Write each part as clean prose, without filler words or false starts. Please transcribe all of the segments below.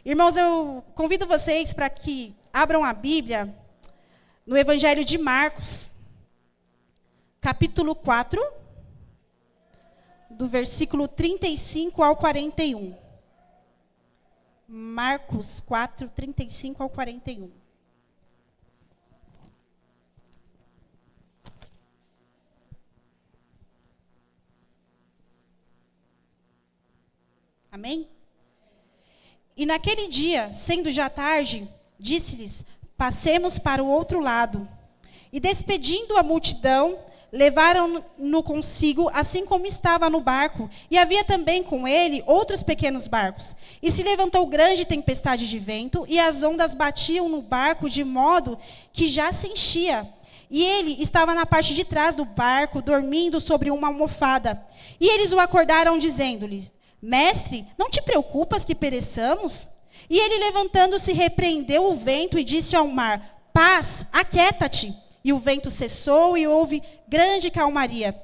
Irmãos, eu convido vocês para que abram a Bíblia no Evangelho de Marcos, capítulo 4, do versículo 35 ao 41. Marcos 4, 35 ao 41. Amém? E naquele dia, sendo já tarde, disse-lhes: passemos para o outro lado. E despedindo a multidão, levaram-no consigo, assim como estava no barco. E havia também com ele outros pequenos barcos. E se levantou grande tempestade de vento, e as ondas batiam no barco de modo que já se enchia. E ele estava na parte de trás do barco, dormindo sobre uma almofada. E eles o acordaram, dizendo-lhe: Mestre, não te preocupas que pereçamos? E ele, levantando-se, repreendeu o vento e disse ao mar: Paz, aquieta-te. E o vento cessou e houve grande calmaria.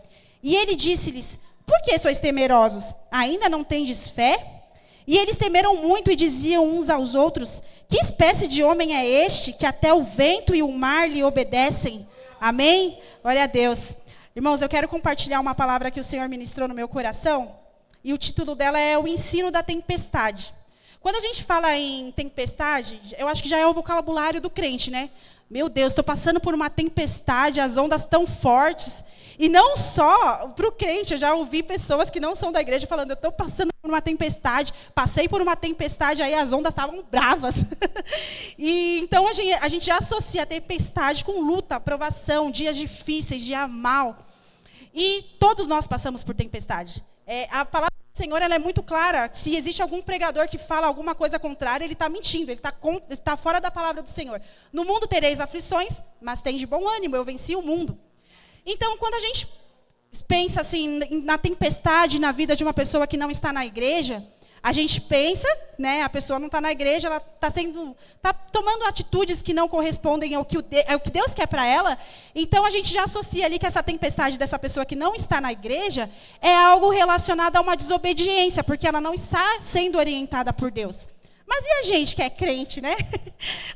E ele disse-lhes: Por que sois temerosos? Ainda não tendes fé? E eles temeram muito e diziam uns aos outros: Que espécie de homem é este, que até o vento e o mar lhe obedecem? Amém? Glória a Deus. Irmãos, eu quero compartilhar uma palavra que o Senhor ministrou no meu coração. E o título dela é O Ensino da Tempestade. Quando a gente fala em tempestade, eu acho que já é o vocabulário do crente, né? Meu Deus, estou passando por uma tempestade, as ondas tão fortes. E não só para o crente, eu já ouvi pessoas que não são da igreja falando: eu estou passando por uma tempestade, passei por uma tempestade, aí as ondas estavam bravas. E então a gente já associa a tempestade com luta, provação, dias difíceis, dia mal. E todos nós passamos por tempestade. A palavra do Senhor ela é muito clara. Se existe algum pregador que fala alguma coisa contrária, ele está mentindo, ele está fora da palavra do Senhor. No mundo tereis aflições, mas tem de bom ânimo, eu venci o mundo. Então, quando a gente pensa assim, na tempestade na vida de uma pessoa que não está na igreja, a gente pensa, né, a pessoa não está na igreja, ela está tomando atitudes que não correspondem ao que Deus quer para ela. Então, a gente já associa ali que essa tempestade dessa pessoa que não está na igreja é algo relacionado a uma desobediência, porque ela não está sendo orientada por Deus. Mas e a gente que é crente, né?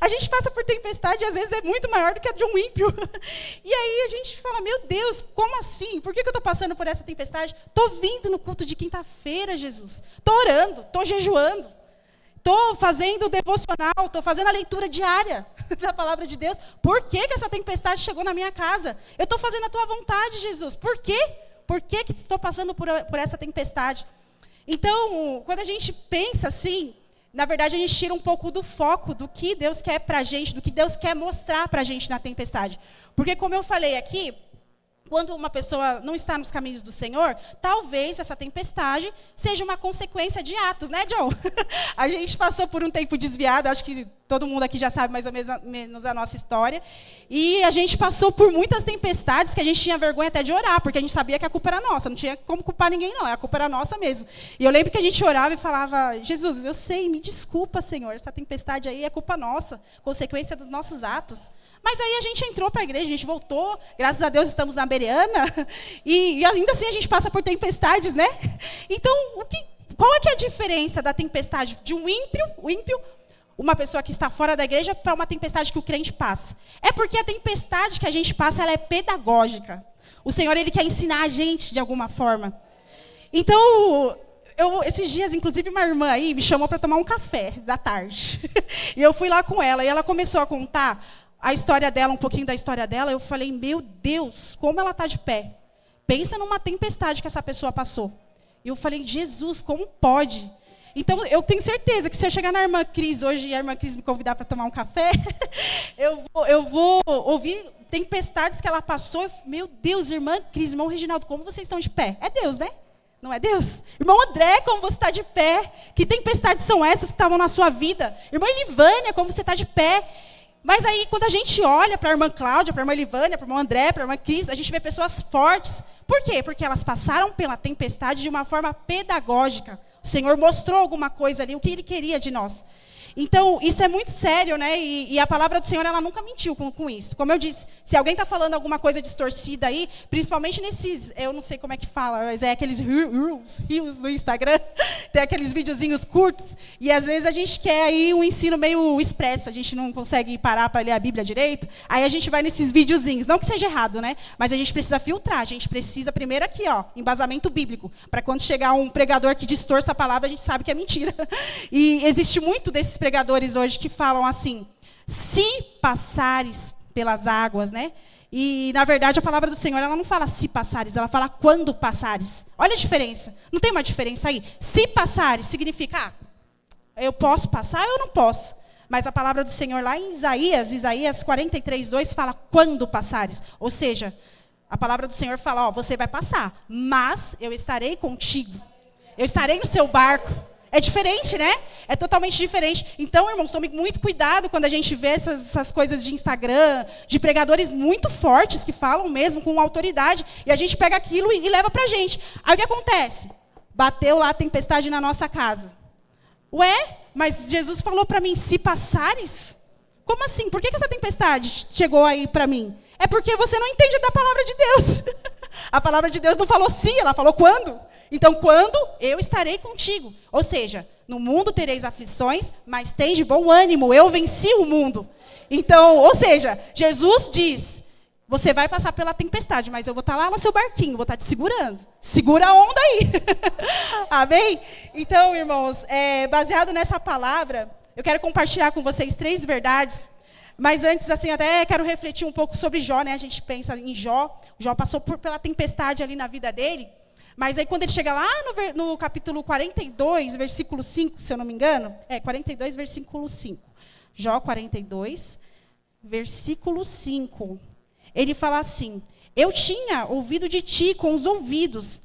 A gente passa por tempestade e às vezes é muito maior do que a de um ímpio. E aí a gente fala: meu Deus, como assim? Por que eu estou passando por essa tempestade? Estou vindo no culto de quinta-feira, Jesus. Estou orando, estou jejuando. Estou fazendo devocional, estou fazendo a leitura diária da palavra de Deus. Por que essa tempestade chegou na minha casa? Eu estou fazendo a tua vontade, Jesus. Por quê? Por que estou passando por essa tempestade? Então, quando a gente pensa assim, na verdade, a gente tira um pouco do foco do que Deus quer para a gente, do que Deus quer mostrar para a gente na tempestade. Porque, como eu falei aqui, quando uma pessoa não está nos caminhos do Senhor, talvez essa tempestade seja uma consequência de atos, né, John? A gente passou por um tempo desviado, acho que todo mundo aqui já sabe mais ou menos a nossa história. E a gente passou por muitas tempestades que a gente tinha vergonha até de orar, porque a gente sabia que a culpa era nossa, não tinha como culpar ninguém não, a culpa era nossa mesmo. E eu lembro que a gente orava e falava: Jesus, eu sei, me desculpa, Senhor, essa tempestade aí é culpa nossa, consequência dos nossos atos. Mas aí a gente entrou para a igreja, a gente voltou, graças a Deus estamos na Bereana, e ainda assim a gente passa por tempestades, né? Então, qual é que é a diferença da tempestade de um ímpio, uma pessoa que está fora da igreja, para uma tempestade que o crente passa? É porque a tempestade que a gente passa, ela é pedagógica. O Senhor, Ele quer ensinar a gente de alguma forma. Então, esses dias, inclusive, uma irmã aí me chamou para tomar um café da tarde. E eu fui lá com ela, e ela começou a contar a história dela, um pouquinho da história dela. Eu falei: meu Deus, como ela está de pé. Pensa numa tempestade que essa pessoa passou. E eu falei: Jesus, como pode? Então, eu tenho certeza que se eu chegar na irmã Cris hoje e a irmã Cris me convidar para tomar um café, eu vou ouvir tempestades que ela passou. Meu Deus, irmã Cris, irmão Reginaldo, como vocês estão de pé? É Deus, né? Não é Deus? Irmão André, como você está de pé? Que tempestades são essas que estavam na sua vida? Irmã Elivânia, como você está de pé? Mas aí, quando a gente olha para a irmã Cláudia, para a irmã Livânia, para o irmão André, para a irmã Cris, a gente vê pessoas fortes. Por quê? Porque elas passaram pela tempestade de uma forma pedagógica. O Senhor mostrou alguma coisa ali, o que Ele queria de nós. Então, isso é muito sério, né? E a palavra do Senhor, ela nunca mentiu com isso. Como eu disse, se alguém está falando alguma coisa distorcida aí, principalmente nesses, eu não sei como é que fala, mas é aqueles reels no Instagram, tem aqueles videozinhos curtos, e às vezes a gente quer aí um ensino meio expresso, a gente não consegue parar para ler a Bíblia direito, aí a gente vai nesses videozinhos. Não que seja errado, né? Mas a gente precisa filtrar, a gente precisa primeiro aqui, ó, embasamento bíblico, para quando chegar um pregador que distorça a palavra, a gente sabe que é mentira. E existe muito desses pregadores hoje que falam assim, se passares pelas águas, né? E, na verdade, a palavra do Senhor, ela não fala se passares, ela fala quando passares. Olha a diferença. Não tem uma diferença aí? Se passares significa, eu posso passar ou eu não posso. Mas a palavra do Senhor lá em Isaías 43:2, fala quando passares. Ou seja, a palavra do Senhor fala, ó, você vai passar, mas eu estarei contigo. Eu estarei no seu barco. É diferente, né? É totalmente diferente. Então, irmãos, tome muito cuidado quando a gente vê essas coisas de Instagram, de pregadores muito fortes que falam mesmo com autoridade, e a gente pega aquilo e leva pra gente. Aí o que acontece? Bateu lá a tempestade na nossa casa. Ué, mas Jesus falou para mim, se passares? Como assim? Por que essa tempestade chegou aí para mim? É porque você não entende da palavra de Deus. A palavra de Deus não falou se, ela falou quando. Então, quando eu estarei contigo. Ou seja, no mundo tereis aflições, mas tem de bom ânimo, eu venci o mundo. Então, ou seja, Jesus diz, você vai passar pela tempestade, mas eu vou estar lá no seu barquinho, vou estar te segurando. Segura a onda aí. Amém? Então, irmãos, baseado nessa palavra, eu quero compartilhar com vocês 3 verdades. Mas antes, assim, até quero refletir um pouco sobre Jó, né? A gente pensa em Jó. Jó passou pela tempestade ali na vida dele. Mas aí quando ele chega lá no capítulo 42, versículo 5, se eu não me engano. 42, versículo 5. Jó 42, versículo 5. Ele fala assim, eu tinha ouvido de ti com os ouvidos,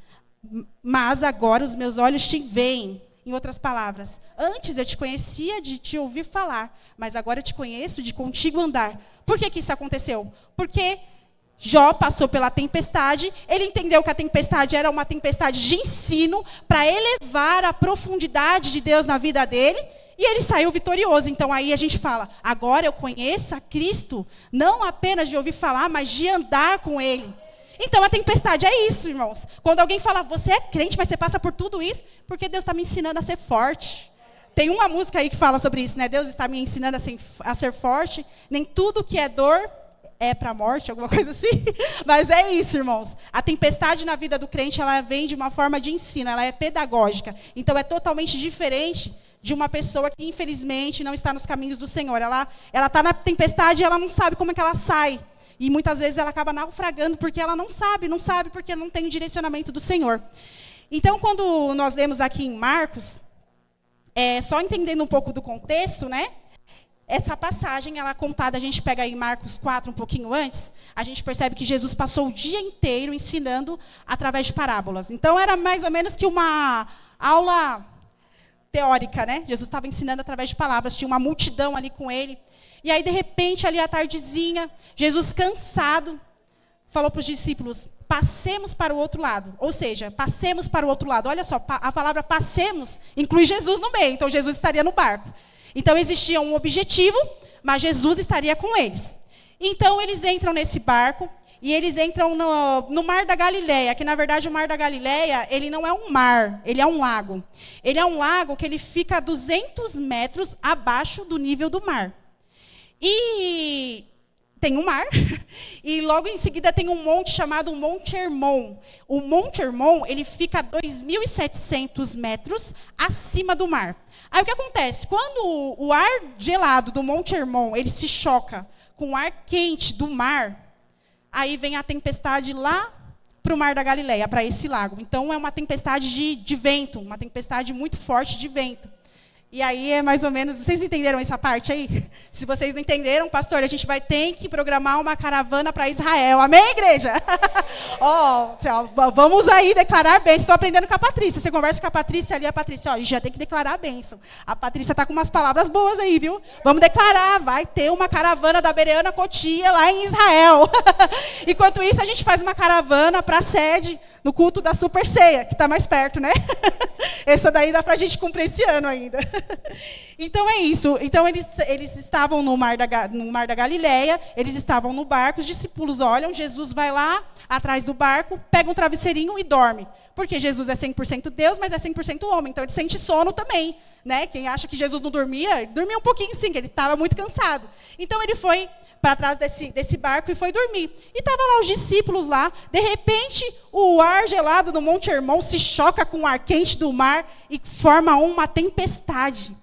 mas agora os meus olhos te veem. Em outras palavras, antes eu te conhecia de te ouvir falar, mas agora eu te conheço de contigo andar. Por que isso aconteceu? Porque Jó passou pela tempestade, ele entendeu que a tempestade era uma tempestade de ensino para elevar a profundidade de Deus na vida dele, e ele saiu vitorioso. Então aí a gente fala, agora eu conheço a Cristo, não apenas de ouvir falar, mas de andar com ele. Então a tempestade é isso, irmãos. Quando alguém fala, você é crente, mas você passa por tudo isso, porque Deus está me ensinando a ser forte. Tem uma música aí que fala sobre isso, né? Deus está me ensinando a ser forte, nem tudo que é dor é para a morte, alguma coisa assim. Mas é isso, irmãos. A tempestade na vida do crente, ela vem de uma forma de ensino, ela é pedagógica. Então é totalmente diferente de uma pessoa que, infelizmente, não está nos caminhos do Senhor. Ela está na tempestade e ela não sabe como é que ela sai. E muitas vezes ela acaba naufragando porque ela não sabe porque não tem o direcionamento do Senhor. Então, quando nós lemos aqui em Marcos, só entendendo um pouco do contexto, né? Essa passagem, ela é contada, a gente pega aí Marcos 4, um pouquinho antes, a gente percebe que Jesus passou o dia inteiro ensinando através de parábolas. Então, era mais ou menos que uma aula teórica, né? Jesus estava ensinando através de palavras, tinha uma multidão ali com ele. E aí, de repente, ali à tardezinha, Jesus, cansado, falou para os discípulos, passemos para o outro lado. Ou seja, passemos para o outro lado. Olha só, a palavra passemos inclui Jesus no meio, então Jesus estaria no barco. Então, existia um objetivo, mas Jesus estaria com eles. Então, eles entram nesse barco e eles entram no Mar da Galileia, que, na verdade, o Mar da Galileia, ele não é um mar, ele é um lago. Ele é um lago que ele fica a 200 metros abaixo do nível do mar. E tem um mar, e logo em seguida tem um monte chamado Monte Hermon. O Monte Hermon, ele fica a 2.700 metros acima do mar. Aí o que acontece? Quando o ar gelado do Monte Hermon, ele se choca com o ar quente do mar, aí vem a tempestade lá para o Mar da Galileia, para esse lago. Então é uma tempestade de vento, uma tempestade muito forte de vento. E aí é mais ou menos... Vocês entenderam essa parte aí? Se vocês não entenderam, pastor, a gente vai ter que programar uma caravana para Israel. Amém, igreja? Vamos aí declarar bênção. Estou aprendendo com a Patrícia. Você conversa com a Patrícia ali, a Patrícia, já tem que declarar a bênção. A Patrícia está com umas palavras boas aí, viu? Vamos declarar. Vai ter uma caravana da Bereana Cotia lá em Israel. Enquanto isso, a gente faz uma caravana para a sede No culto da Super Ceia, que está mais perto, né? Essa daí dá para a gente cumprir esse ano ainda. Então é isso. Então eles estavam no mar da Galileia, eles estavam no barco, os discípulos olham, Jesus vai lá atrás do barco, pega um travesseirinho e dorme. Porque Jesus é 100% Deus, mas é 100% homem, então ele sente sono também. Né? Quem acha que Jesus não dormia, ele dormia um pouquinho sim, que ele estava muito cansado. Então ele foi para trás desse barco e foi dormir. E estavam lá os discípulos lá, de repente o ar gelado do Monte Hermon se choca com o ar quente do mar e forma uma tempestade.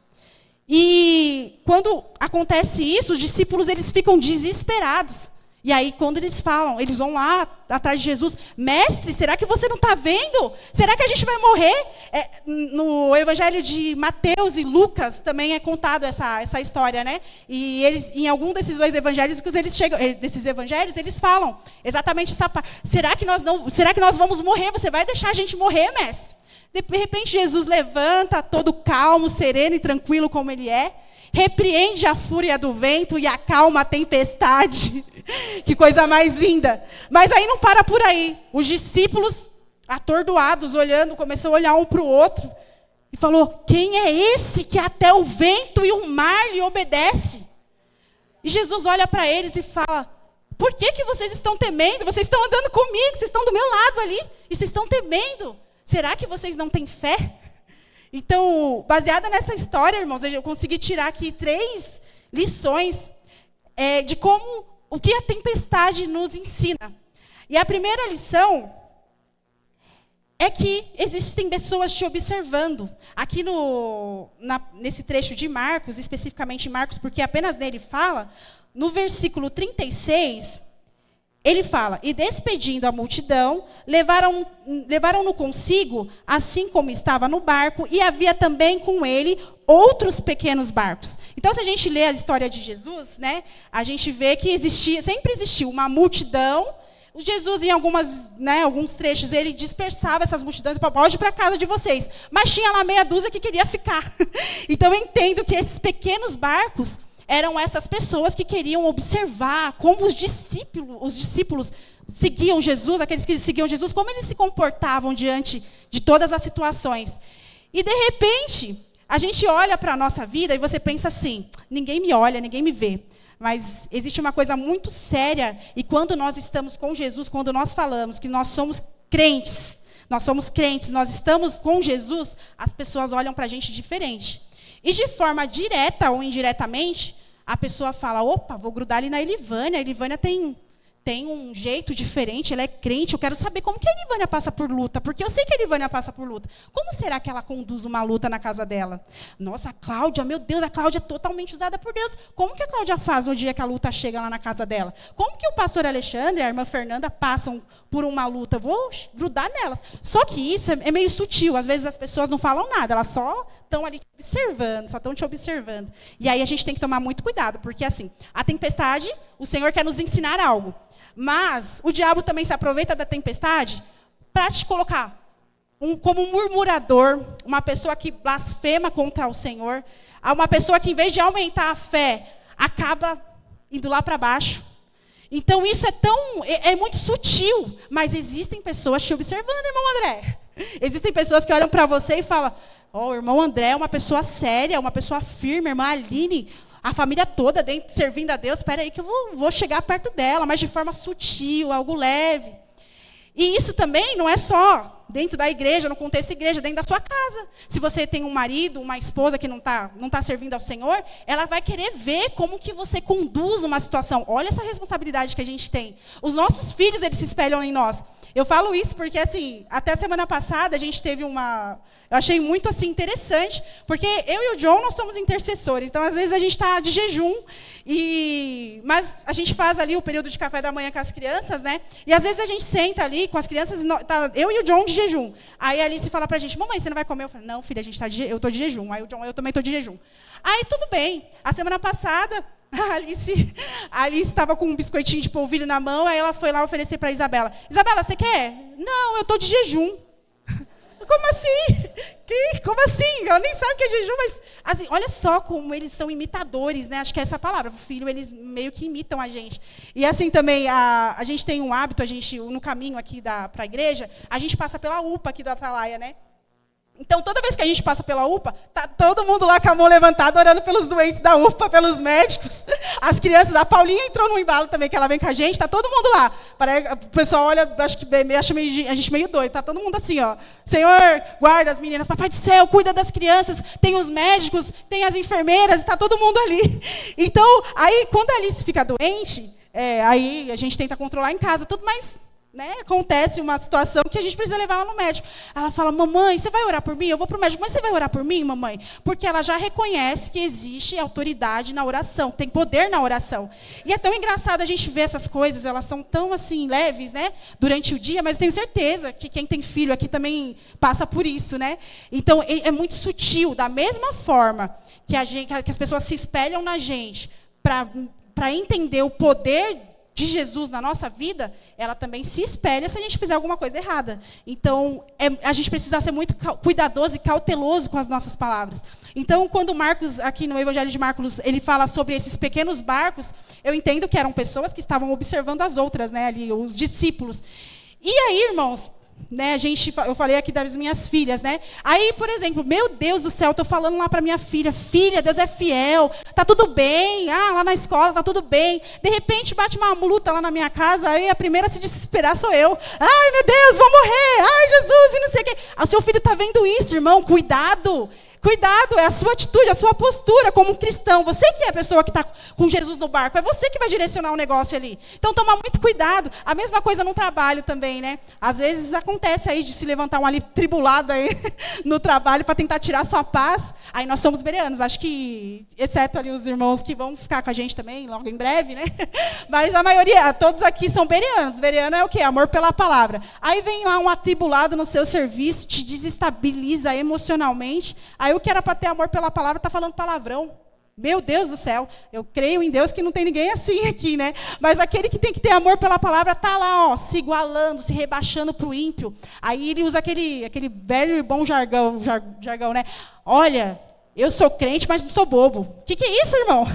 E quando acontece isso, os discípulos eles ficam desesperados. E aí, quando eles falam, eles vão lá atrás de Jesus, mestre, será que você não está vendo? Será que a gente vai morrer? No Evangelho de Mateus e Lucas também é contado essa história, né? E eles, em algum desses dois evangelhos, eles falam exatamente essa parte. Será que nós vamos morrer? Você vai deixar a gente morrer, mestre? De repente, Jesus levanta, todo calmo, sereno e tranquilo como ele é, repreende a fúria do vento e acalma a tempestade. Que coisa mais linda. Mas aí não para por aí. Os discípulos, atordoados, olhando, começou a olhar um para o outro. E falou, quem é esse que até o vento e o mar lhe obedece? E Jesus olha para eles e fala, por que vocês estão temendo? Vocês estão andando comigo, vocês estão do meu lado ali. E vocês estão temendo. Será que vocês não têm fé? Então, baseada nessa história, irmãos, eu consegui tirar aqui 3 lições de o que a tempestade nos ensina. E a primeira lição é que existem pessoas te observando. Aqui nesse trecho de Marcos, especificamente Marcos, porque apenas nele fala, no versículo 36, ele fala, e despedindo a multidão, levaram-no consigo, assim como estava no barco, e havia também com ele outros pequenos barcos. Então, se a gente lê a história de Jesus, né, a gente vê que sempre existiu uma multidão. O Jesus, em alguns trechos, ele dispersava essas multidões, pode ir para a casa de vocês. Mas tinha lá meia dúzia que queria ficar. Então, eu entendo que esses pequenos barcos eram essas pessoas que queriam observar como os discípulos seguiam Jesus, aqueles que seguiam Jesus, como eles se comportavam diante de todas as situações. E, de repente, a gente olha para a nossa vida e você pensa assim, ninguém me olha, ninguém me vê. Mas existe uma coisa muito séria, e quando nós estamos com Jesus, quando nós falamos que nós somos crentes, nós estamos com Jesus, as pessoas olham para a gente diferente. E de forma direta ou indiretamente, a pessoa fala, opa, vou grudar ali na Elivânia. A Elivânia tem um jeito diferente, ela é crente, eu quero saber como que a Elivânia passa por luta, porque eu sei que a Elivânia passa por luta. Como será que ela conduz uma luta na casa dela? Nossa, a Cláudia, meu Deus, a Cláudia é totalmente usada por Deus. Como que a Cláudia faz no dia que a luta chega lá na casa dela? Como que o pastor Alexandre e a irmã Fernanda passam por uma luta? Vou grudar nelas. Só que isso é meio sutil, às vezes as pessoas não falam nada, elas só estão ali te observando. E aí a gente tem que tomar muito cuidado, porque assim, a tempestade, o Senhor quer nos ensinar algo. Mas o diabo também se aproveita da tempestade para te colocar como um murmurador, uma pessoa que blasfema contra o Senhor, uma pessoa que, em vez de aumentar a fé, acaba indo lá para baixo. Então, isso é muito sutil, mas existem pessoas te observando, irmão André. Existem pessoas que olham para você e falam, o irmão André é uma pessoa séria, uma pessoa firme, irmã Aline, a família toda dentro, servindo a Deus, espera aí que eu vou chegar perto dela, mas de forma sutil, algo leve. E isso também não é só dentro da igreja, no contexto da igreja, dentro da sua casa. Se você tem um marido, uma esposa que não tá servindo ao Senhor, ela vai querer ver como que você conduz uma situação. Olha essa responsabilidade que a gente tem. Os nossos filhos, eles se espelham em nós. Eu falo isso porque, assim, até a semana passada a gente teve eu achei muito assim, interessante, porque eu e o John, nós somos intercessores. Então, às vezes, a gente está de jejum, mas a gente faz ali o período de café da manhã com as crianças, né? E, às vezes, a gente senta ali com as crianças, eu e o John de jejum. Aí, a Alice fala para a gente, mamãe, você não vai comer? Eu falo, não, filha, eu estou de jejum. Aí, o John, eu também estou de jejum. Aí, tudo bem. A semana passada, a Alice estava com um biscoitinho de polvilho na mão, aí ela foi lá oferecer para a Isabela. Isabela, você quer? Não, eu estou de jejum. Como assim? Como assim? Ela nem sabe o que é jejum, mas assim, olha só como eles são imitadores, né? Acho que é essa palavra. O filho, eles meio que imitam a gente. E assim também, a gente tem um hábito, no caminho aqui para a igreja, a gente passa pela UPA aqui do Atalaia, né? Então, toda vez que a gente passa pela UPA, tá todo mundo lá com a mão levantada, orando pelos doentes da UPA, pelos médicos, as crianças. A Paulinha entrou no embalo também, que ela vem com a gente, tá todo mundo lá. O pessoal olha, acha a gente meio doido, tá todo mundo assim, ó. Senhor, guarda as meninas, papai do céu, cuida das crianças, tem os médicos, tem as enfermeiras, tá todo mundo ali. Então, aí, quando a Alice fica doente, aí a gente tenta controlar em casa, tudo, mas... né, acontece uma situação que a gente precisa levar ela no médico. Ela fala, mamãe, você vai orar por mim? Eu vou para o médico, mas você vai orar por mim, mamãe? Porque ela já reconhece que existe autoridade na oração, tem poder na oração. E é tão engraçado a gente ver essas coisas, elas são tão assim, leves, né, durante o dia, mas eu tenho certeza que quem tem filho aqui também passa por isso, né? Então, é muito sutil, da mesma forma que as pessoas se espelham na gente para entender o poder de Jesus na nossa vida, ela também se espelha se a gente fizer alguma coisa errada. Então, a gente precisa ser muito cuidadoso e cauteloso com as nossas palavras. Então, quando Marcos, aqui no Evangelho de Marcos, ele fala sobre esses pequenos barcos, eu entendo que eram pessoas que estavam observando as outras, né, ali, os discípulos. E aí, irmãos, né, eu falei aqui das minhas filhas, né? Aí, por exemplo, meu Deus do céu, estou falando lá para minha filha, Deus é fiel, tá tudo bem, lá na escola tá tudo bem. De repente bate uma luta lá na minha casa, aí a primeira a se desesperar sou eu. Ai, meu Deus, vou morrer, ai, Jesus, e não sei o quê. O seu filho está vendo isso, irmão, cuidado. Cuidado, é a sua atitude, a sua postura como um cristão. Você que é a pessoa que está com Jesus no barco, é você que vai direcionar o negócio ali. Então, toma muito cuidado. A mesma coisa no trabalho também, né? Às vezes acontece aí de se levantar um ali tribulado aí no trabalho para tentar tirar sua paz. Aí nós somos bereanos, acho que, exceto ali os irmãos que vão ficar com a gente também, logo em breve, né? Mas a maioria, todos aqui são bereanos. Bereano é o quê? Amor pela palavra. Aí vem lá um atribulado no seu serviço, te desestabiliza emocionalmente. Aí o que era para ter amor pela palavra está falando palavrão. Meu Deus do céu, eu creio em Deus que não tem ninguém assim aqui, né? Mas aquele que tem que ter amor pela palavra está lá, ó, se igualando, se rebaixando para o ímpio. Aí ele usa aquele velho e bom jargão, né? Olha, eu sou crente, mas não sou bobo. O que é isso, irmão?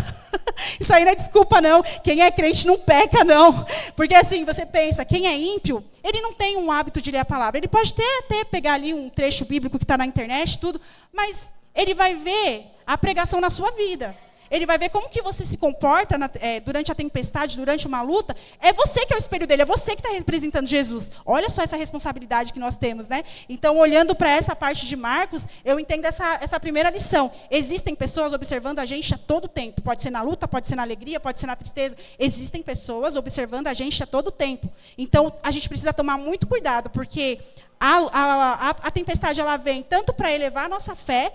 Isso aí não é desculpa, não. Quem é crente não peca, não. Porque assim, você pensa, quem é ímpio, ele não tem um hábito de ler a palavra. Ele pode até pegar ali um trecho bíblico que está na internet, tudo, mas ele vai ver a pregação na sua vida. Ele vai ver como que você se comporta durante a tempestade, durante uma luta. É você que é o espelho dele, é você que está representando Jesus. Olha só essa responsabilidade que nós temos, né? Então, olhando para essa parte de Marcos, eu entendo essa primeira lição. Existem pessoas observando a gente a todo tempo. Pode ser na luta, pode ser na alegria, pode ser na tristeza. Existem pessoas observando a gente a todo tempo. Então, a gente precisa tomar muito cuidado, porque a tempestade ela vem tanto para elevar a nossa fé,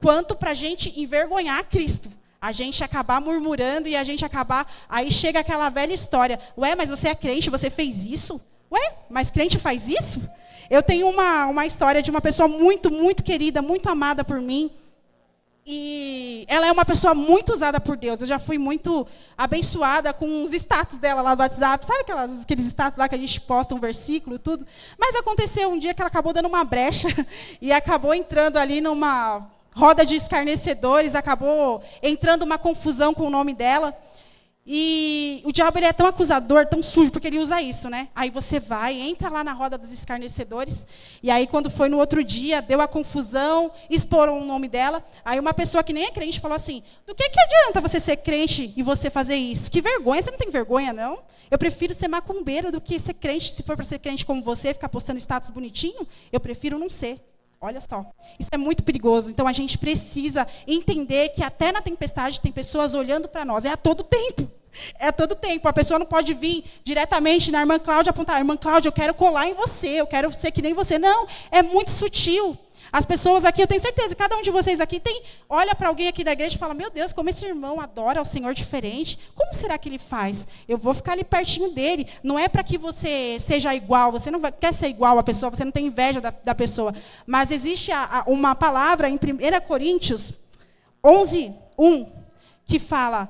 quanto para a gente envergonhar Cristo. A gente acabar murmurando e a gente acabar... Aí chega aquela velha história. Ué, mas você é crente, você fez isso? Ué, mas crente faz isso? Eu tenho uma história de uma pessoa muito, muito querida, muito amada por mim. E ela é uma pessoa muito usada por Deus. Eu já fui muito abençoada com os status dela lá do WhatsApp. Sabe aqueles status lá que a gente posta um versículo e tudo? Mas aconteceu um dia que ela acabou dando uma brecha e acabou entrando ali numa roda de escarnecedores, acabou entrando uma confusão com o nome dela. E o diabo ele é tão acusador, tão sujo, porque ele usa isso, né? Aí você vai, entra lá na roda dos escarnecedores, e aí quando foi no outro dia, deu a confusão, exporam o nome dela. Aí uma pessoa que nem é crente falou assim, do que adianta você ser crente e você fazer isso? Que vergonha, você não tem vergonha, não? Eu prefiro ser macumbeiro do que ser crente. Se for para ser crente como você, ficar postando status bonitinho, eu prefiro não ser. Olha só, isso é muito perigoso. Então, a gente precisa entender que até na tempestade tem pessoas olhando para nós. É a todo tempo. É a todo tempo. A pessoa não pode vir diretamente na irmã Cláudia e apontar, irmã Cláudia, eu quero colar em você, eu quero ser que nem você. Não, é muito sutil. As pessoas aqui, eu tenho certeza, cada um de vocês aqui olha para alguém aqui da igreja e fala, meu Deus, como esse irmão adora ao Senhor diferente. Como será que ele faz? Eu vou ficar ali pertinho dele. Não é para que você seja igual, você não quer ser igual à pessoa, você não tem inveja da pessoa. Mas existe uma palavra em 1 Coríntios 11:1, que fala,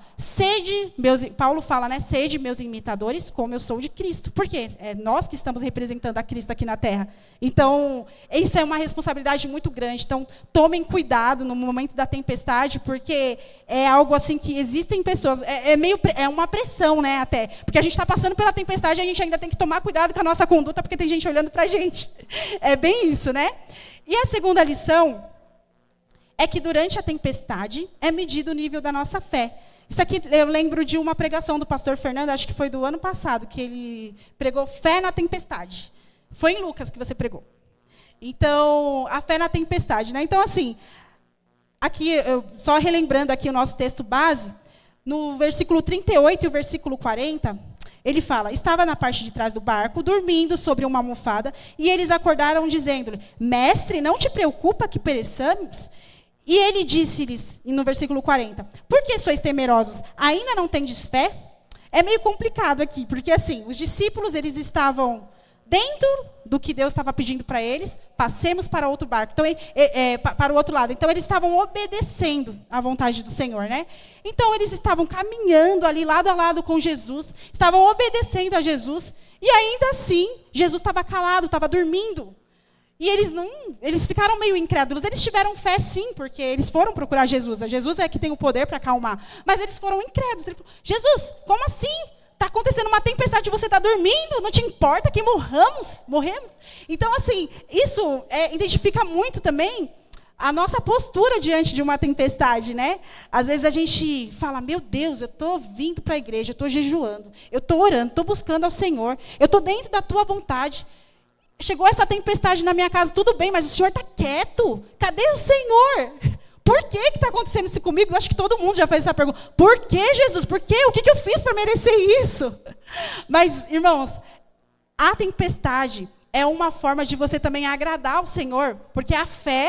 Paulo fala, né? Sede meus imitadores, como eu sou de Cristo. Por quê? É nós que estamos representando a Cristo aqui na Terra. Então, isso é uma responsabilidade muito grande. Então, tomem cuidado no momento da tempestade, porque é algo assim que existem pessoas, é uma pressão, né, até. Porque a gente está passando pela tempestade e a gente ainda tem que tomar cuidado com a nossa conduta, porque tem gente olhando para a gente. É bem isso, né? E a segunda lição é que durante a tempestade é medido o nível da nossa fé. Isso aqui eu lembro de uma pregação do pastor Fernando, acho que foi do ano passado, que ele pregou fé na tempestade. Foi em Lucas que você pregou. Então, a fé na tempestade, né? Então, assim, aqui, só relembrando aqui o nosso texto base, no versículo 38 e o versículo 40, ele fala, estava na parte de trás do barco, dormindo sobre uma almofada, e eles acordaram dizendo-lhe, mestre, não te preocupa que pereçamos? E ele disse-lhes, no versículo 40, por que sois temerosos? Ainda não tendes fé? É meio complicado aqui, porque assim, os discípulos, eles estavam dentro do que Deus estava pedindo para eles, passemos para outro barco, então, para o outro lado. Então, eles estavam obedecendo à vontade do Senhor, né? Então, eles estavam caminhando ali, lado a lado com Jesus, estavam obedecendo a Jesus, e ainda assim, Jesus estava calado, estava dormindo. E eles ficaram meio incrédulos. Eles tiveram fé, sim, porque eles foram procurar Jesus. Jesus é que tem o poder para acalmar. Mas eles foram incrédulos. Ele falou, Jesus, como assim? Está acontecendo uma tempestade e você está dormindo? Não te importa que morremos? Então, assim, isso identifica muito também a nossa postura diante de uma tempestade, né? Às vezes a gente fala, meu Deus, eu estou vindo para a igreja, eu estou jejuando, eu estou orando, estou buscando ao Senhor, eu estou dentro da tua vontade. Chegou essa tempestade na minha casa, tudo bem, mas o Senhor está quieto. Cadê o Senhor? Por que está acontecendo isso comigo? Eu acho que todo mundo já fez essa pergunta. Por que, Jesus? Por quê? O que eu fiz para merecer isso? Mas, irmãos, a tempestade é uma forma de você também agradar ao Senhor, porque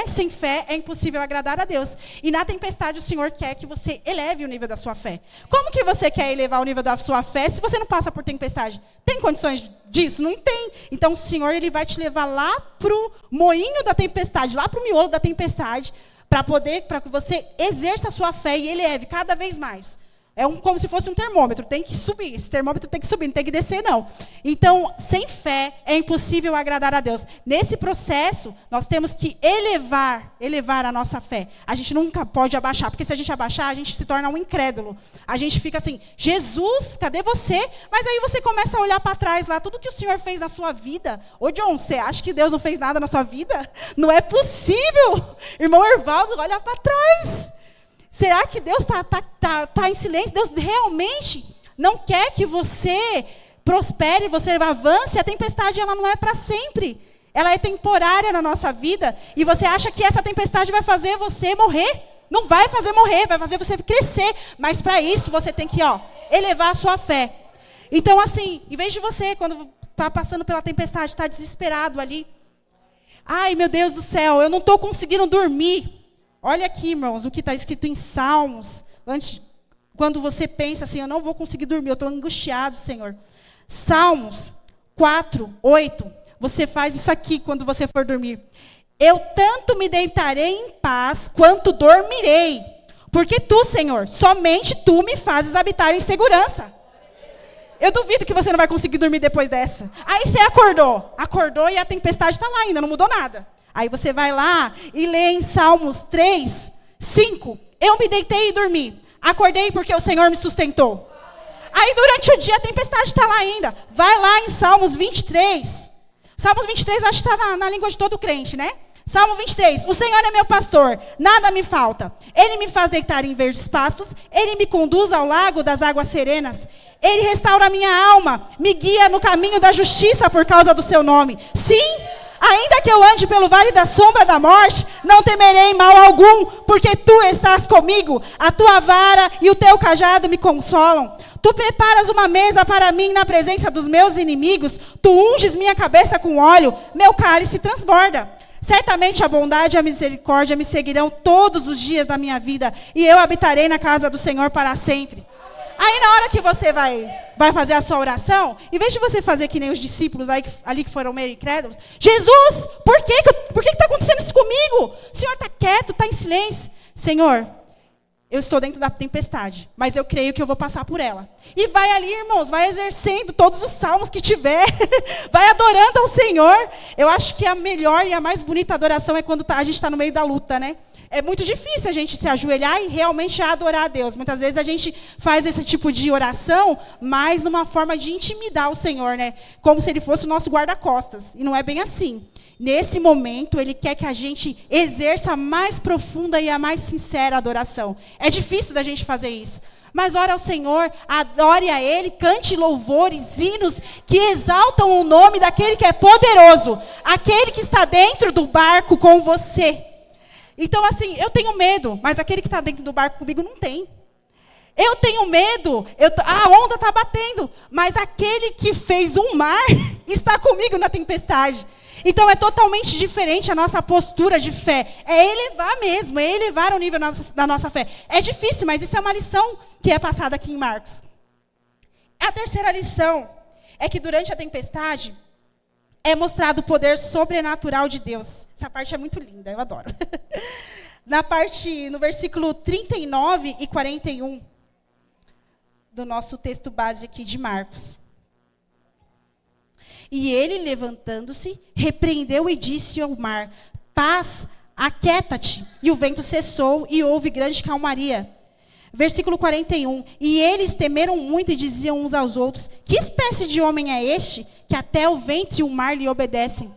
sem fé, é impossível agradar a Deus. E na tempestade, o Senhor quer que você eleve o nível da sua fé. Como que você quer elevar o nível da sua fé se você não passa por tempestade? Tem condições disso? Não tem. Então, o Senhor ele vai te levar lá para o moinho da tempestade, lá para o miolo da tempestade, para que você exerça a sua fé e eleve cada vez mais. Como se fosse um termômetro, tem que subir. Esse termômetro tem que subir, não tem que descer, não. Então, sem fé, é impossível agradar a Deus. Nesse processo, nós temos que elevar a nossa fé. A gente nunca pode abaixar, porque se a gente abaixar, a gente se torna um incrédulo. A gente fica assim, Jesus, cadê você? Mas aí você começa a olhar para trás lá, tudo que o Senhor fez na sua vida. Ô, John, você acha que Deus não fez nada na sua vida? Não é possível. Irmão Ervaldo, olha para trás. Será que Deus tá em silêncio? Deus realmente não quer que você prospere, você avance? A tempestade ela não é para sempre. Ela é temporária na nossa vida. E você acha que essa tempestade vai fazer você morrer? Não vai fazer morrer, vai fazer você crescer. Mas para isso você tem que elevar a sua fé. Então assim, em vez de você, quando está passando pela tempestade, está desesperado ali. Ai, meu Deus do céu, eu não estou conseguindo dormir. Olha aqui, irmãos, o que está escrito em Salmos. Quando você pensa assim, eu não vou conseguir dormir, eu estou angustiado, Senhor. Salmos 4, 8. Você faz isso aqui quando você for dormir. Eu tanto me deitarei em paz, quanto dormirei. Porque tu, Senhor, somente tu me fazes habitar em segurança. Eu duvido que você não vai conseguir dormir depois dessa. Aí você acordou e a tempestade está lá ainda, não mudou nada. Aí você vai lá e lê em Salmos 3, 5. Eu me deitei e dormi. Acordei porque o Senhor me sustentou. Aí durante o dia a tempestade está lá ainda. Vai lá em Salmos 23. Salmos 23 acho que está na língua de todo crente, né? Salmo 23. O Senhor é meu pastor, nada me falta. Ele me faz deitar em verdes pastos. Ele me conduz ao lago das águas serenas. Ele restaura a minha alma. Me guia no caminho da justiça por causa do seu nome. Sim. Ainda que eu ande pelo vale da sombra da morte, não temerei mal algum, porque tu estás comigo. A tua vara e o teu cajado me consolam. Tu preparas uma mesa para mim na presença dos meus inimigos. Tu unges minha cabeça com óleo, meu cálice transborda. Certamente a bondade e a misericórdia me seguirão todos os dias da minha vida, e eu habitarei na casa do Senhor para sempre. Aí na hora que você vai fazer a sua oração, em vez de você fazer que nem os discípulos ali que foram meio incrédulos, Jesus, por que está acontecendo isso comigo? O Senhor está quieto, está em silêncio. Senhor, eu estou dentro da tempestade, mas eu creio que eu vou passar por ela. E vai ali, irmãos, vai exercendo todos os salmos que tiver, vai adorando ao Senhor. Eu acho que a melhor e a mais bonita adoração é quando a gente está no meio da luta, né? É muito difícil a gente se ajoelhar e realmente adorar a Deus. Muitas vezes a gente faz esse tipo de oração, mas numa forma de intimidar o Senhor, né? Como se Ele fosse o nosso guarda-costas. E não é bem assim. Nesse momento, Ele quer que a gente exerça a mais profunda e a mais sincera adoração. É difícil da gente fazer isso. Mas ore ao Senhor, adore a Ele, cante louvores, hinos que exaltam o nome daquele que é poderoso. Aquele que está dentro do barco com você. Então, assim, eu tenho medo, mas aquele que está dentro do barco comigo não tem. Eu tenho medo, a onda está batendo, mas aquele que fez um mar está comigo na tempestade. Então, é totalmente diferente a nossa postura de fé. É elevar mesmo, é elevar o nível da nossa fé. É difícil, mas isso é uma lição que é passada aqui em Marcos. A terceira lição é que durante a tempestade é mostrado o poder sobrenatural de Deus. Essa parte é muito linda, eu adoro. No versículo 39 e 41 do nosso texto base aqui de Marcos. E ele, levantando-se, repreendeu e disse ao mar: paz, aquieta-te. E o vento cessou e houve grande calmaria. Versículo 41. E eles temeram muito e diziam uns aos outros: que espécie de homem é este, que até o vento e o mar lhe obedecem?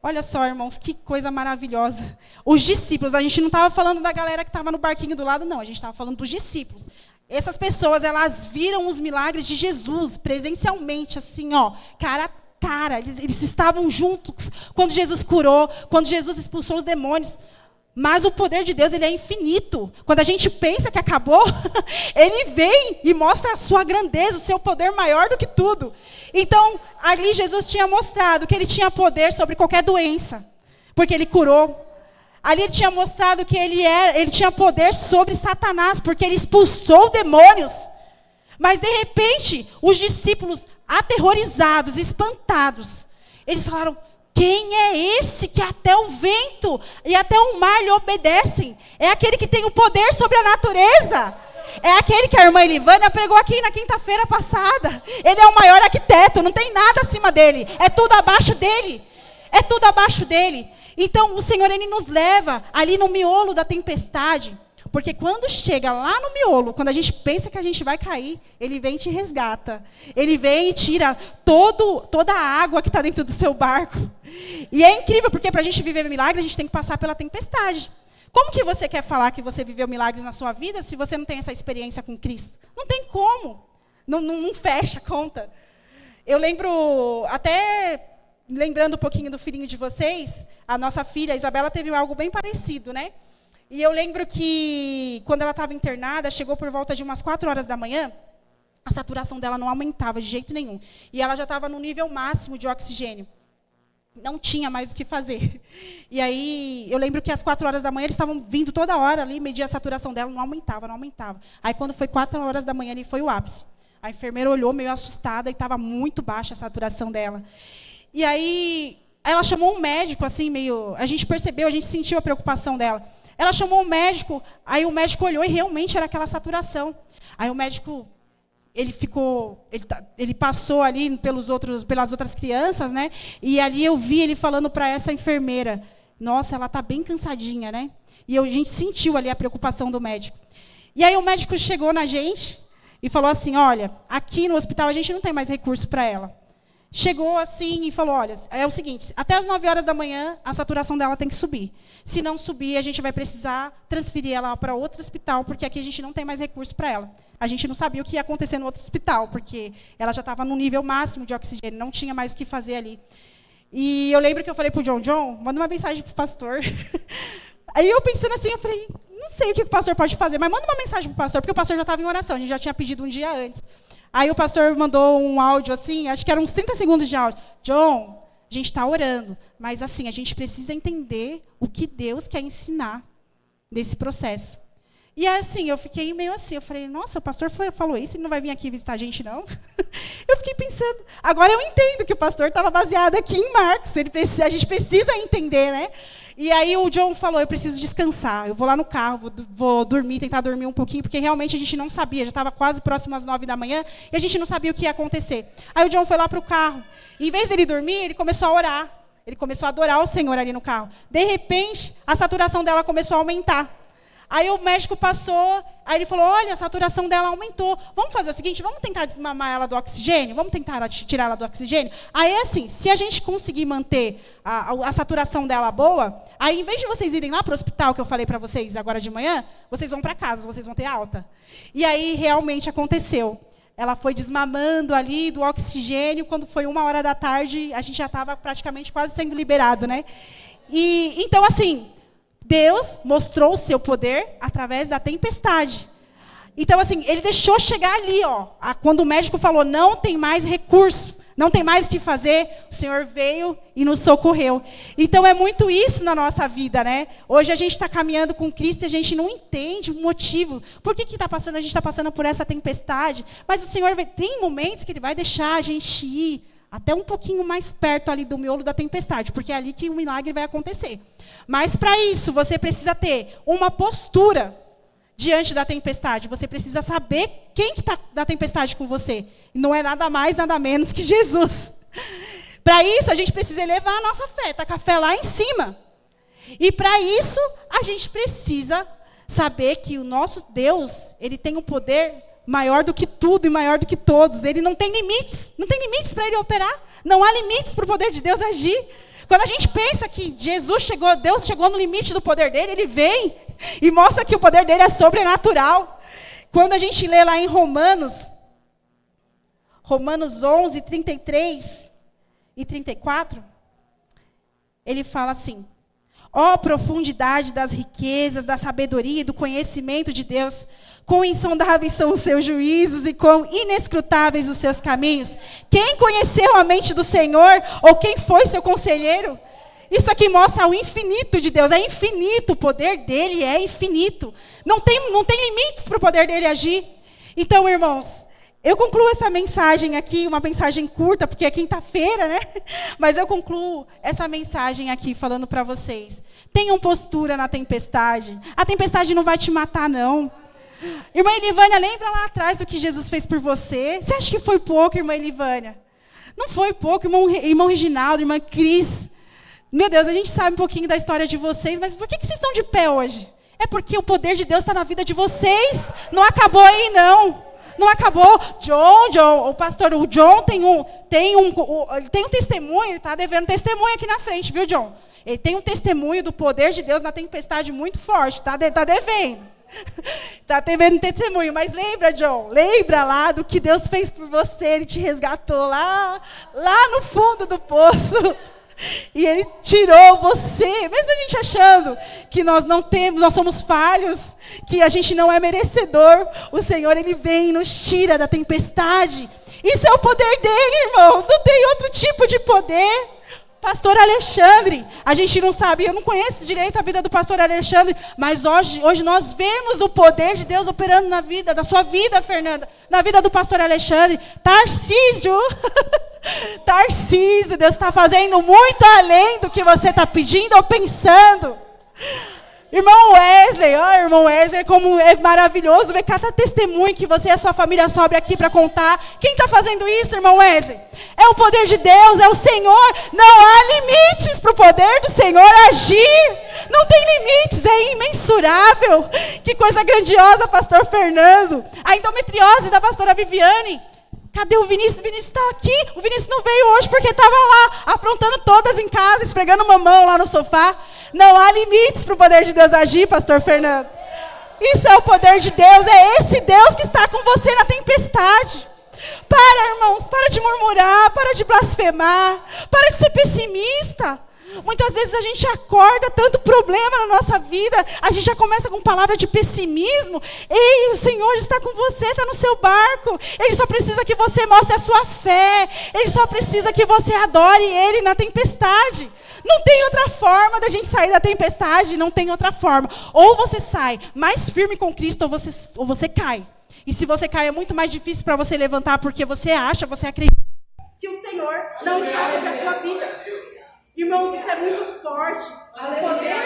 Olha só, irmãos, que coisa maravilhosa. Os discípulos, a gente não estava falando da galera que estava no barquinho do lado, não. A gente estava falando dos discípulos. Essas pessoas, elas viram os milagres de Jesus presencialmente, assim, ó, cara a cara. Eles estavam juntos quando Jesus curou, quando Jesus expulsou os demônios. Mas o poder de Deus, ele é infinito. Quando a gente pensa que acabou, ele vem e mostra a sua grandeza, o seu poder maior do que tudo. Então, ali Jesus tinha mostrado que ele tinha poder sobre qualquer doença, porque ele curou. Ali ele tinha mostrado que ele tinha poder sobre Satanás, porque ele expulsou demônios. Mas, de repente, os discípulos, aterrorizados, espantados, eles falaram: quem é esse que até o vento e até o mar lhe obedecem? É aquele que tem o poder sobre a natureza. É aquele que a irmã Elivânia pregou aqui na quinta-feira passada. Ele é o maior arquiteto, não tem nada acima dele. É tudo abaixo dele. É tudo abaixo dele. Então, o Senhor, ele nos leva ali no miolo da tempestade. Porque quando chega lá no miolo, quando a gente pensa que a gente vai cair, ele vem e te resgata. Ele vem e tira toda a água que está dentro do seu barco. E é incrível, porque para a gente viver milagre, a gente tem que passar pela tempestade. Como que você quer falar que você viveu milagres na sua vida se você não tem essa experiência com Cristo? Não tem como. Não fecha a conta. Eu lembro, até lembrando um pouquinho do filhinho de vocês, a nossa filha, a Isabela, teve algo bem parecido, né? E eu lembro que, quando ela estava internada, chegou por volta de umas 4 horas da manhã, a saturação dela não aumentava de jeito nenhum. E ela já estava no nível máximo de oxigênio. Não tinha mais o que fazer. E aí, eu lembro que às 4 horas da manhã, eles estavam vindo toda hora ali, medir a saturação dela, não aumentava, não aumentava. Aí, quando foi 4 horas da manhã, ali foi o ápice. A enfermeira olhou meio assustada e estava muito baixa a saturação dela. E aí, ela chamou um médico, assim, meio... A gente percebeu, a gente sentiu a preocupação dela. Ela chamou o médico, aí o médico olhou e realmente era aquela saturação. Aí o médico, ele passou ali pelas outras crianças, né? E ali eu vi ele falando para essa enfermeira: nossa, ela está bem cansadinha, né? E a gente sentiu ali a preocupação do médico. E aí o médico chegou na gente e falou assim: olha, aqui no hospital a gente não tem mais recurso para ela. Chegou assim e falou: olha, é o seguinte, até as 9 horas da manhã a saturação dela tem que subir. Se não subir, a gente vai precisar transferir ela para outro hospital, porque aqui a gente não tem mais recurso para ela. A gente não sabia o que ia acontecer no outro hospital, porque ela já estava no nível máximo de oxigênio, não tinha mais o que fazer ali. E eu lembro que eu falei para o John, manda uma mensagem para o pastor. Aí eu pensando assim, eu falei, não sei o que o pastor pode fazer, mas manda uma mensagem para o pastor, porque o pastor já estava em oração, a gente já tinha pedido um dia antes. Aí o pastor mandou um áudio assim, acho que eram uns 30 segundos de áudio. John, a gente está orando, mas assim, a gente precisa entender o que Deus quer ensinar nesse processo. E assim, eu fiquei meio assim, eu falei, nossa, o pastor falou isso, ele não vai vir aqui visitar a gente, não? Eu fiquei pensando, agora eu entendo que o pastor estava baseado aqui em Marcos, a gente precisa entender, né? E aí o John falou, eu preciso descansar. Eu vou lá no carro, vou dormir, tentar dormir um pouquinho, porque realmente a gente não sabia. Já estava quase próximo às 9 da manhã e a gente não sabia o que ia acontecer. Aí o John foi lá para o carro. E, em vez dele dormir, ele começou a orar. Ele começou a adorar o Senhor ali no carro. De repente, a saturação dela começou a aumentar. Aí o médico passou, aí ele falou, olha, a saturação dela aumentou. Vamos fazer o seguinte, vamos tentar desmamar ela do oxigênio? Vamos tentar tirar ela do oxigênio? Aí, assim, se a gente conseguir manter a saturação dela boa, aí, em vez de vocês irem lá para o hospital, que eu falei para vocês agora de manhã, vocês vão para casa, vocês vão ter alta. E aí, realmente aconteceu. Ela foi desmamando ali do oxigênio, quando foi 1h da tarde, a gente já estava praticamente quase sendo liberado, né? E, então, assim, Deus mostrou o seu poder através da tempestade. Então, assim, ele deixou chegar ali, ó. Quando o médico falou, não tem mais recurso, não tem mais o que fazer, o Senhor veio e nos socorreu. Então, é muito isso na nossa vida, né? Hoje a gente está caminhando com Cristo e a gente não entende o motivo. Por que está passando? A gente está passando por essa tempestade. Mas o Senhor tem momentos que Ele vai deixar a gente ir até um pouquinho mais perto ali do miolo da tempestade, porque é ali que o milagre vai acontecer. Mas, para isso, você precisa ter uma postura diante da tempestade. Você precisa saber quem que está na tempestade com você. E não é nada mais, nada menos que Jesus. Para isso, a gente precisa elevar a nossa fé, tacar a fé lá em cima. E, para isso, a gente precisa saber que o nosso Deus, Ele tem um poder maior do que tudo e maior do que todos. Ele não tem limites. Não tem limites para Ele operar. Não há limites para o poder de Deus agir. Quando a gente pensa que Deus chegou no limite do poder dele, Ele vem e mostra que o poder dele é sobrenatural. Quando a gente lê lá em Romanos 11, 33 e 34, ele fala assim: ó profundidade das riquezas, da sabedoria e do conhecimento de Deus, quão insondáveis são os seus juízos e quão inescrutáveis os seus caminhos. Quem conheceu a mente do Senhor, ou quem foi seu conselheiro? Isso aqui mostra o infinito de Deus. É infinito, o poder dele é infinito. Não tem limites para o poder dele agir. Então, irmãos, eu concluo essa mensagem aqui, uma mensagem curta, porque é quinta-feira, né? Mas eu concluo essa mensagem aqui falando para vocês. Tenham postura na tempestade. A tempestade não vai te matar, não. Irmã Elivânia, lembra lá atrás do que Jesus fez por você? Você acha que foi pouco, irmã Elivânia? Não foi pouco, irmão Reginaldo, irmã Cris. Meu Deus, a gente sabe um pouquinho da história de vocês, mas por que vocês estão de pé hoje? É porque o poder de Deus está na vida de vocês. Não acabou aí, não. Não acabou. O pastor, o John tem um testemunho, ele está devendo testemunho aqui na frente, viu, John? Ele tem um testemunho do poder de Deus na tempestade muito forte, tá devendo. Está devendo testemunho, mas lembra, John? Lembra lá do que Deus fez por você, Ele te resgatou lá no fundo do poço. E Ele tirou você, mesmo a gente achando que nós somos falhos, que a gente não é merecedor, o Senhor, Ele vem e nos tira da tempestade. Isso é o poder dEle, irmãos, não tem outro tipo de poder. Pastor Alexandre, a gente não sabe, eu não conheço direito a vida do pastor Alexandre, mas hoje nós vemos o poder de Deus operando na sua vida, Fernanda, na vida do pastor Alexandre. Tarcísio, Deus está fazendo muito além do que você está pedindo ou pensando. Irmão Wesley, como é maravilhoso ver cada testemunho que você e a sua família sobe aqui para contar. Quem está fazendo isso, irmão Wesley? É o poder de Deus, é o Senhor. Não há limites para o poder do Senhor agir. Não tem limites, é imensurável. Que coisa grandiosa, pastor Fernando. A endometriose da pastora Viviane. Cadê o Vinícius? O Vinícius está aqui. O Vinícius não veio hoje porque estava lá, aprontando todas em casa, esfregando mamão lá no sofá. Não há limites para o poder de Deus agir, pastor Fernando. Isso é o poder de Deus. É esse Deus que está com você na tempestade. Para, irmãos, para de murmurar, para de blasfemar, para de ser pessimista. Muitas vezes a gente acorda tanto problema na nossa vida, a gente já começa com palavra de pessimismo. Ei, o Senhor está com você, está no seu barco. Ele só precisa que você mostre a sua fé. Ele só precisa que você adore Ele na tempestade. Não tem outra forma da gente sair da tempestade, não tem outra forma. Ou você sai mais firme com Cristo, ou você cai. E se você cai, é muito mais difícil para você levantar, porque você acredita que o Senhor não está sobre a sua vida. Irmãos, isso é muito forte. O poder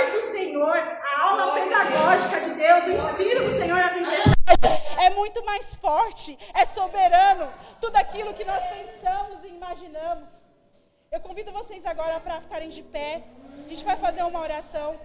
mais forte, é soberano, tudo aquilo que nós pensamos e imaginamos. Eu convido vocês agora para ficarem de pé. A gente vai fazer uma oração.